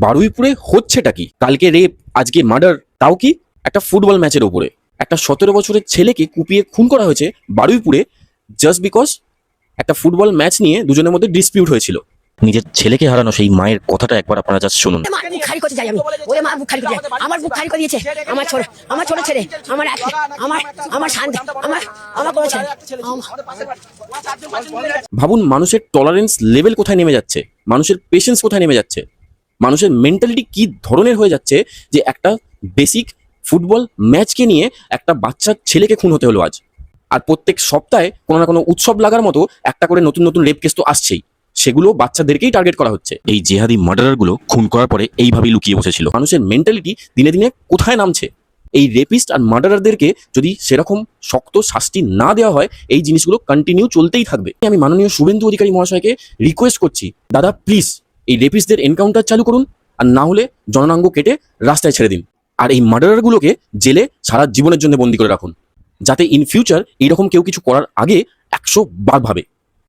বারুইপুরে হচ্ছেটা কি? কালকে রেপ, আজকে মার্ডার, তাও কি একটা ফুটবল ম্যাচের ওপরে। একটা 17 বছরের ছেলেকে কুপিয়ে খুন করা হয়েছে বারুইপুরে, জাস্ট বিকজ একটা ফুটবল ম্যাচ নিয়ে দুজনের মধ্যে ডিসপিউট হয়েছিল। নিজের ছেলেকে হারানো সেই মায়ের কথাটা একবার আপনারা জাস্ট শুনুন। বুক খালি করতে যাই আমি, ওরে মা বুক খালি করে যায়। আমার বুক খালি করে দিয়েছে আমার ছোট ছেলে, আমার শান্তি, আমার কোনো ছেলে। ভাবুন মানুষের টলারেন্স লেভেল কোথায় নেমে যাচ্ছে, মানুষের পেশেন্স কোথায় নেমে যাচ্ছে, মানুষের মেন্টালিটি কি ধরনের হয়ে যাচ্ছে যে একটা বেসিক ফুটবল ম্যাচকে নিয়ে একটা বাচ্চা ছেলেকে খুন হতে হলো আজ। আর প্রত্যেক সপ্তাহে কোনো না কোনো উৎসব লাগার মতো একটা করে নতুন নতুন রেপ কেস তো আসছেই, সেগুলো বাচ্চাদেরকেই টার্গেট করা হচ্ছে। এই জেহাদি মার্ডারারগুলো খুন করার পরে এইভাবেই লুকিয়ে বসেছিল। মানুষের মেন্টালিটি দিনে দিনে কোথায় নামছে। এই রেপিস্ট আর মার্ডারারদেরকে যদি সেরকম শক্ত শাস্তি না দেওয়া হয়, এই জিনিসগুলো কন্টিনিউ চলতেই থাকবে। আমি মাননীয় শুভেন্দু অধিকারী মহাশয়কে রিকোয়েস্ট করছি, দাদা প্লিজ এই রেপিস্টদের এনকাউন্টার চালু করুন, আর না হলে জননাঙ্গ কেটে রাস্তায় ছেড়ে দিন। আর এই মার্ডারারগুলোকে জেলে সারা জীবনের জন্য বন্দী করে রাখুন, যাতে ইন ফিউচার এইরকম কেউ কিছু করার আগে 100 বার ভাবে।